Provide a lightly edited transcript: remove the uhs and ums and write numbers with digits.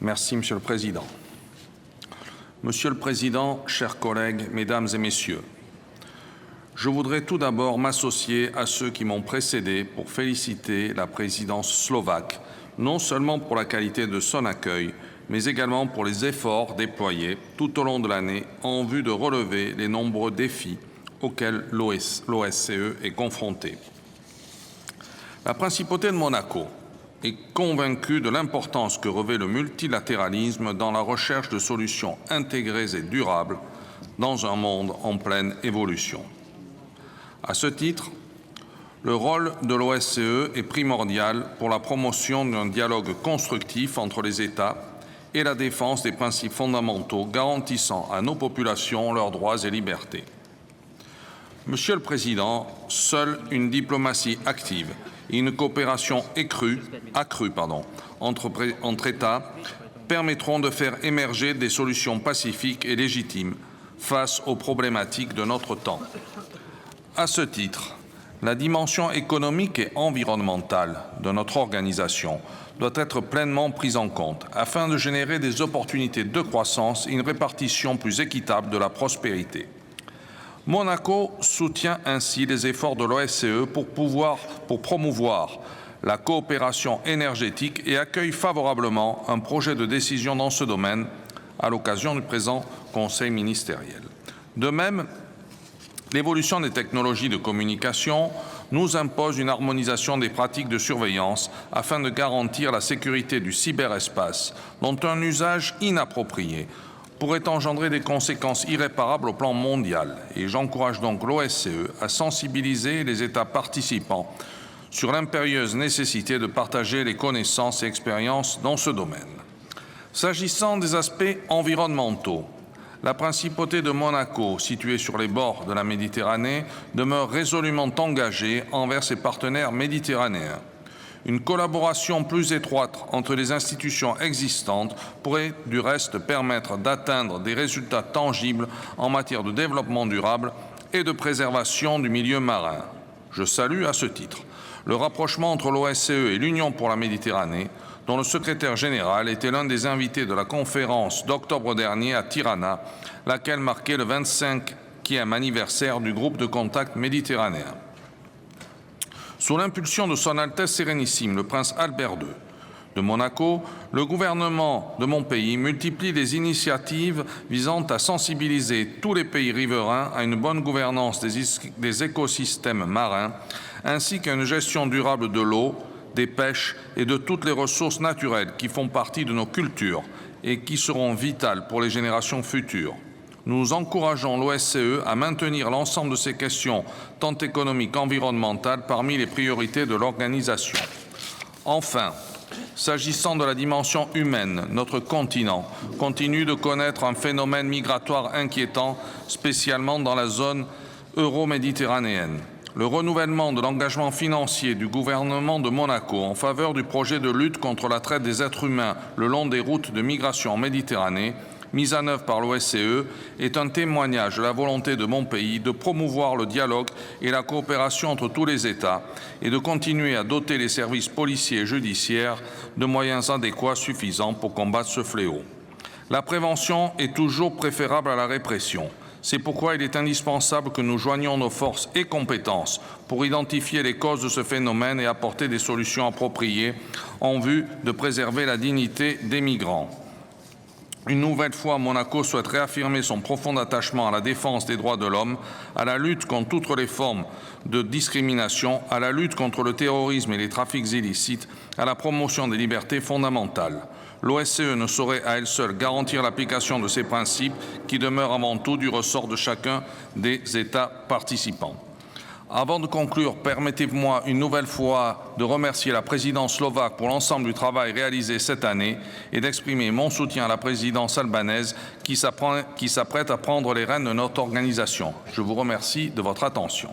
Merci, Monsieur le Président. Monsieur le Président, chers collègues, Mesdames et Messieurs, je voudrais tout d'abord m'associer à ceux qui m'ont précédé pour féliciter la présidence slovaque, non seulement pour la qualité de son accueil, mais également pour les efforts déployés tout au long de l'année en vue de relever les nombreux défis auxquels l'OSCE est confrontée. La principauté de Monaco est convaincue de l'importance que revêt le multilatéralisme dans la recherche de solutions intégrées et durables dans un monde en pleine évolution. À ce titre, le rôle de l'OSCE est primordial pour la promotion d'un dialogue constructif entre les États et la défense des principes fondamentaux garantissant à nos populations leurs droits et libertés. Monsieur le Président, seule une diplomatie active et une coopération accrue entre États permettront de faire émerger des solutions pacifiques et légitimes face aux problématiques de notre temps. À ce titre, la dimension économique et environnementale de notre organisation doit être pleinement prise en compte afin de générer des opportunités de croissance et une répartition plus équitable de la prospérité. Monaco soutient ainsi les efforts de l'OSCE pour promouvoir la coopération énergétique et accueille favorablement un projet de décision dans ce domaine à l'occasion du présent Conseil ministériel. De même, l'évolution des technologies de communication nous impose une harmonisation des pratiques de surveillance afin de garantir la sécurité du cyberespace, dont un usage inapproprié pourrait engendrer des conséquences irréparables au plan mondial. Et j'encourage donc l'OSCE à sensibiliser les États participants sur l'impérieuse nécessité de partager les connaissances et expériences dans ce domaine. S'agissant des aspects environnementaux, la principauté de Monaco, située sur les bords de la Méditerranée, demeure résolument engagée envers ses partenaires méditerranéens. Une collaboration plus étroite entre les institutions existantes pourrait du reste permettre d'atteindre des résultats tangibles en matière de développement durable et de préservation du milieu marin. Je salue à ce titre le rapprochement entre l'OSCE et l'Union pour la Méditerranée, dont le secrétaire général était l'un des invités de la conférence d'octobre dernier à Tirana, laquelle marquait le 25e anniversaire du groupe de contact méditerranéen. Sous l'impulsion de son Altesse Sérénissime, le prince Albert II de Monaco, le gouvernement de mon pays multiplie les initiatives visant à sensibiliser tous les pays riverains à une bonne gouvernance des écosystèmes marins, ainsi qu'à une gestion durable de l'eau, des pêches et de toutes les ressources naturelles qui font partie de nos cultures et qui seront vitales pour les générations futures. Nous encourageons l'OSCE à maintenir l'ensemble de ces questions, tant économiques qu'environnementales, parmi les priorités de l'organisation. Enfin, s'agissant de la dimension humaine, notre continent continue de connaître un phénomène migratoire inquiétant, spécialement dans la zone euro-méditerranéenne. Le renouvellement de l'engagement financier du gouvernement de Monaco en faveur du projet de lutte contre la traite des êtres humains le long des routes de migration en Méditerranée, mise en œuvre par l'OSCE, est un témoignage de la volonté de mon pays de promouvoir le dialogue et la coopération entre tous les États et de continuer à doter les services policiers et judiciaires de moyens adéquats suffisants pour combattre ce fléau. La prévention est toujours préférable à la répression. C'est pourquoi il est indispensable que nous joignions nos forces et compétences pour identifier les causes de ce phénomène et apporter des solutions appropriées en vue de préserver la dignité des migrants. Une nouvelle fois, Monaco souhaite réaffirmer son profond attachement à la défense des droits de l'homme, à la lutte contre toutes les formes de discrimination, à la lutte contre le terrorisme et les trafics illicites, à la promotion des libertés fondamentales. L'OSCE ne saurait à elle seule garantir l'application de ces principes qui demeurent avant tout du ressort de chacun des États participants. Avant de conclure, permettez-moi une nouvelle fois de remercier la présidence slovaque pour l'ensemble du travail réalisé cette année et d'exprimer mon soutien à la présidence albanaise qui s'apprête à prendre les rênes de notre organisation. Je vous remercie de votre attention.